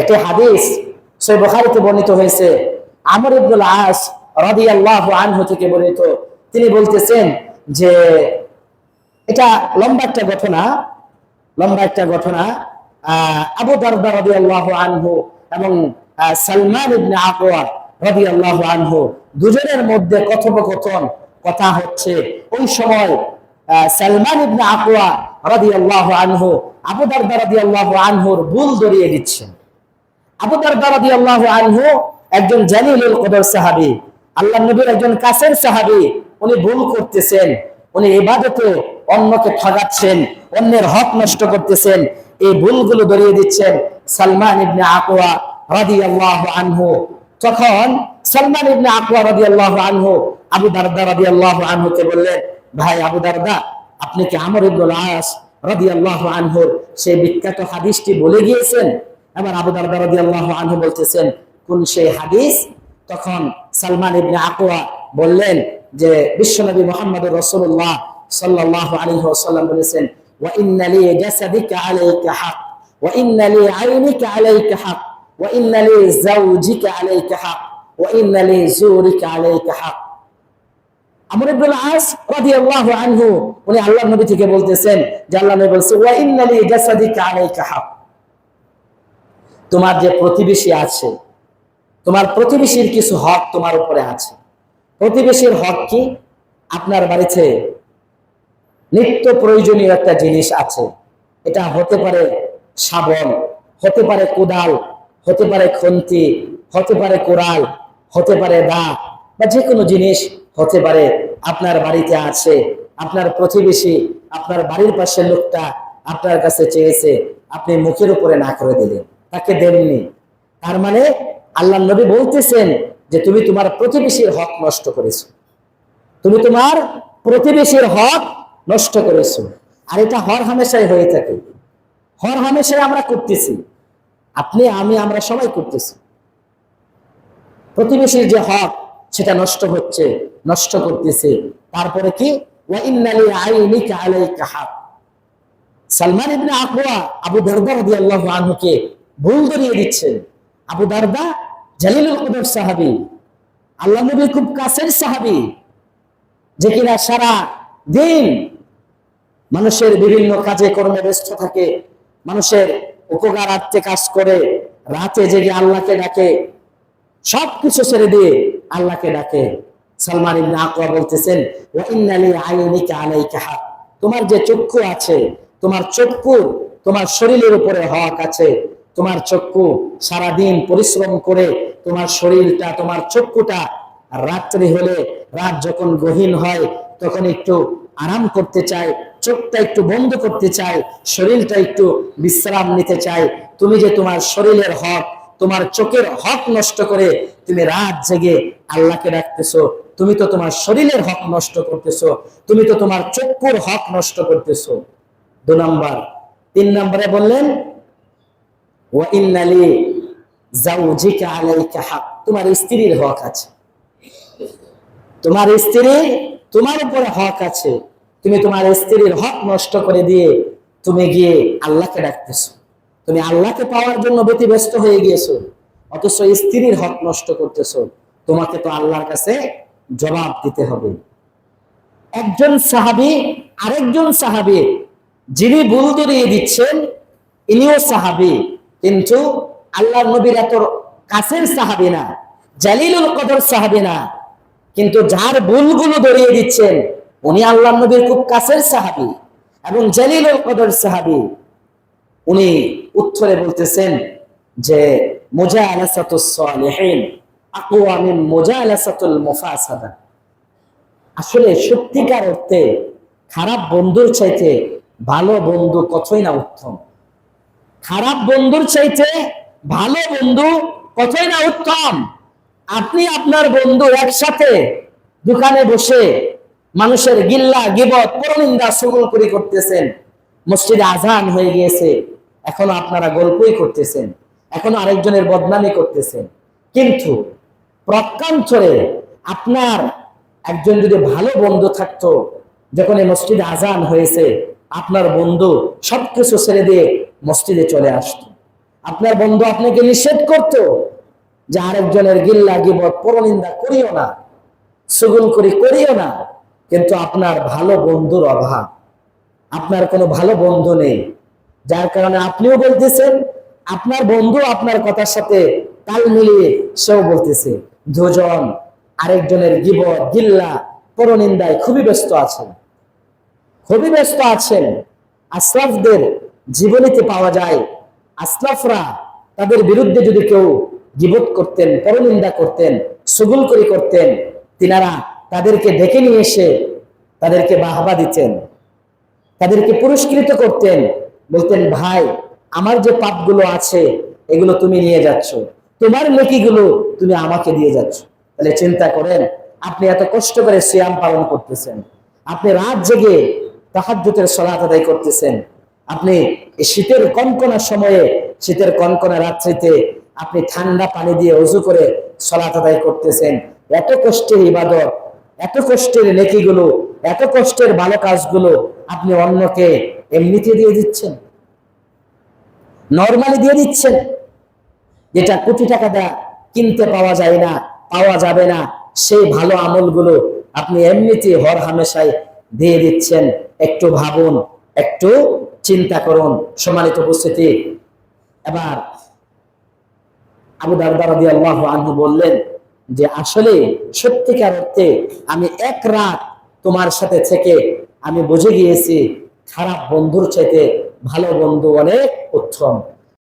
একটি হাদিস সহিহ বুখারীতে বর্ণিত হয়েছে, আমর ইবনুল আস রাদিয়াল্লাহু আনহু থেকে বর্ণিত। তিনি বলতেছেন যে এটা লম্বা একটা ঘটনা। আবু দারদা রাদিয়াল্লাহু আনহু এবং সালমান ইবনে আকওয়া রাদিয়াল্লাহু আনহু দুজনের মধ্যে কথোপকথন কথা হচ্ছে। ওই সময় সালমান ইবনে আকওয়া রাদিয়াল্লাহু আনহু আবু দারদা রাদিয়াল্লাহু আনহুর ভুল ধরিয়ে দিচ্ছেন। আবু দারদা রাদিয়াল্লাহু আনহু একজন জালিলুল কদর সাহাবী, আল্লাহর নবীর একজন কাছের সাহাবী। উনি ভুল করতেছেন, উনি ইবাদতে অন্যকে ঠগাচ্ছেন, অন্যের হক নষ্ট করতেছেন। এই ভুলগুলো ধরিয়ে দিচ্ছেন সালমান ইবনে আকওয়া রাদিয়াল্লাহু আনহু। তখন সালমান ইবনে আকওয়া রাদিয়াল্লাহু আনহু আবু দারদা রাদিয়াল্লাহু আনহুকে বললেন, ভাই আবু দারদা, আপনি কি আমর ইবনুল আস রাদিয়াল্লাহু আনহুর সেই বিখ্যাত হাদিসটি বলে গিয়েছেন? এবার আবু দারদা রাদিয়াল্লাহু আনহু বলতেছেন, কোন সেই হাদিস? তখন সালমান ইবনে আকওয়া বললেন যে বিশ্বনবী মুহাম্মদুর রাসূলুল্লাহ সাল্লাল্লাহু আলাইহি ওয়াসাল্লাম বলেছেন, ওয়া ইন্না লি জাসাদিকা আলাইকা হক, ওয়া ইন্না লি আইনিকা আলাইকা হক, ওয়া ইন্না লি যাওজিকা আলাইকা হক, ওয়া ইন্না লি জুরিকা আলাইকা হক। আমর ইবনুল আস রাদিয়াল্লাহু আনহু উনি আল্লাহর নবী থেকে বলতেছেন যে আল্লাহর নবী বলেছেন, ওয়া ইন্না লি জাসাদিকা আলাইকা হক, তোমার যে প্রতিবেশী আছে, তোমার প্রতিবেশীর কিছু হক তোমার উপরে আছে। প্রতিবেশীর হক কি? আপনার বাড়িতে নিত্য প্রয়োজনীয় একটা জিনিস আছে, এটা হতে পারে শাবল, হতে পারে কোদাল, হতে পারে খন্তি, হতে পারে কোরাল, হতে পারে দা, বা যে কোনো জিনিস হতে পারে। আপনার বাড়িতে আছে, আপনার প্রতিবেশী, আপনার বাড়ির পাশের লোকটা আপনার কাছে চেয়েছে, আপনি মুখের উপরে না করে দিলেন, তাকে দেননি। তার মানে আল্লাহর নবী বলতেছেন যে তুমি তোমার প্রতিবেশীর হক নষ্ট করেছো, তুমি তোমার প্রতিবেশীর হক নষ্ট করেছো। আর এটা হর হামেশাই হয়ে থাকে, হর হামেশাই আমরা করতেছি, আপনি আমি আমরা সবাই করতেছি। প্রতিবেশীর যে হক সেটা নষ্ট হচ্ছে, নষ্ট করতেছে। তারপরে কি? ওয়া ইন্না লি আইনিকা আলাইকা হক। সালমান ইবনে আকওয়া আবু দারদা রাদিয়াল্লাহু আনহুকে ভুল ধরিয়ে দিচ্ছেন। আবু দারদা জালিলুল কদর সাহাবী, আল্লাহর নবীর খুব কাছের সাহাবী, যে কিনা সারা দিন মানুষের বিভিন্ন কাজে কর্মে ব্যস্ত থাকে, মানুষের উপকারার্থে কাজ করে, রাতে জেগে আল্লাহকে ডাকে, সবকিছু ছেড়ে দিয়ে আল্লাহকে ডাকে। সালমান ইবনে আকওয়া বলতেছেন, ওয়া ইন্না লি আইনিকা আলাইকা হক, তোমার যে চক্ষু আছে, তোমার চক্ষুর তোমার শরীরের উপরে হক আছে। তোমার চক্ষু সারাদিন পরিশ্রম করে তোমার শরীরটা, তোমার চক্ষুটা রাত্রি হলে, রাত যখন গহীন হয় তখন একটু আরাম করতে চায়, চোখটা একটু বন্ধ করতে চায়, শরীরটা একটু বিশ্রাম নিতে চায়। তুমি যে তোমার শরীরের হক, তোমার চোখের হক নষ্ট করে তুমি রাত জেগে আল্লাহকে ডাকতেছো, তুমি তো তোমার শরীরের হক নষ্ট করতেছো, তুমি তো তোমার চক্ষুর হক নষ্ট করতেছো। 2 নম্বর। 3 নম্বরে বললেন, ওয়া ইন্না লি যাওজিকা আলাইকা হক, তোমার স্ত্রীর হক আছে, তোমার স্ত্রী তোমার উপরে হক আছে। তুমি তোমার স্ত্রীর হক নষ্ট করে দিয়ে তুমি গিয়ে আল্লাহকে ডাকতেছো, তুমি আল্লাহকে পাওয়ার জন্য ব্যতিব্যস্ত হয়ে গিয়েছো, অথচ স্ত্রীর হক নষ্ট করতেছো। তোমাকে তো আল্লাহর কাছে জবাব দিতে হবে। একজন সাহাবী আরেকজন সাহাবী যিনি ভুল ধরিয়ে দিচ্ছেন, ইনিও সাহাবী, কিন্তু আল্লাহর নবীর এত কাছের সাহাবী না, জালিলুল কদর সাহাবী না, কিন্তু যার ভুলগুলো ধরিয়ে দিচ্ছেন উনি আল্লাহর নবীর খুব কাছের সাহাবী এবং জালিলুল কদর সাহাবী। উনি উত্তরে বলতেছেন যে মুজালাসাতুস সালিহিন আকওয়া মিন মুজালাসাতুল মুফাসাদা। আসলে সত্যিকার অর্থে খারাপ বন্ধুর চাইতে ভালো বন্ধু কতই না উত্তম। খারাপ বন্ধুর চাইতে ভালো বন্ধু কতই না উত্তম। আপনি আপনার বন্ধু একসাথে দোকানে বসে মানুষের গিল্লা গিবত পরনিন্দা চগলখড়ি করতেছেন, মসজিদে আজান হয়ে গিয়েছে, এখনো আপনারা গল্পই করতেছেন, এখনো আরেকজনের বদনামি করতেছেন। কিন্তু প্রত্যন্তরে আপনার একজন যদি ভালো বন্ধু থাকতো, যখন এই মসজিদে আজান হয়েছে আপনার বন্ধু সবকিছু ছেড়ে দিয়ে মসজিদে চলে আসতো, আপনার বন্ধু আপনাকে নিষেধ করতো যে আরেকজনের গিল্লা গিবত পরনিন্দা করিও না, চুগলখড়ি করিও না, কিন্তু আপনার ভালো বন্ধুর অভাব, আপনার কোনো ভালো বন্ধু নেই, যার কারণে আপনিও বলতেছেন, আপনার বন্ধু আপনার কথার সাথে তাল মিলিয়ে সেও বলতেছে। দুজন আরেকজনের গিবত গিল্লা পরনিন্দায় খুবই ব্যস্ত আছেন, খুবই ব্যস্ত আছেন। আসলাফদের জীবনীতে পাওয়া যায়, আসলাফরা তাদের বিরুদ্ধে যদি কেউ গিবত করতেন, পরনিন্দা করতেন, চুগলখড়ি করতেন, তিনারা তাদেরকে ডেকে নিয়ে এসে তাদেরকে বাহবা দিতেন, তাদেরকে পুরস্কৃত করতেন, বলতেন ভাই আমার যে পাপগুলো আছে এগুলো তুমি নিয়ে যাচ্ছ, তোমার নেকিগুলো তুমি আমাকে দিয়ে যাচ্ছ। তাহলে চিন্তা করেন, আপনি এত কষ্ট করে সিয়াম পালন করতেছেন, আপনি রাত জেগে তাহাজ্জুদের সালাত আদায় করতেছেন, আপনি এই শীতের কনকনা সময়ে, শীতের কনকনা রাত্রিতে আপনি ঠান্ডা পানি দিয়ে ওযু করে সালাত আদায় করতেছেন। এত কষ্টের ইবাদত, এত কষ্টের নেকিগুলো, এত কষ্টের ভালো কাজগুলো আপনি অন্যকে এমনিতে দিয়ে দিচ্ছেন, নরমালি দিয়ে দিচ্ছেন, যেটা কোটি টাকা দেয়া কিনতে পাওয়া যায় না, পাওয়া যাবে না, সেই ভালো আমলগুলো আপনি এমনিতে হর হামেশায় দিয়ে দিচ্ছেন। একটু ভাবুন, একটু চিন্তা করুন। সম্মানিত উপস্থিতি, এবার আবু দারদা রাদিয়াল্লাহু আনহু বললেন যে আসলে সত্যিকার অর্থে আমি এক রাত তোমার সাথে থেকে আমি বুঝে গিয়েছি খারাপ বন্ধুর চাইতে ভালো বন্ধু অনেক উত্তম।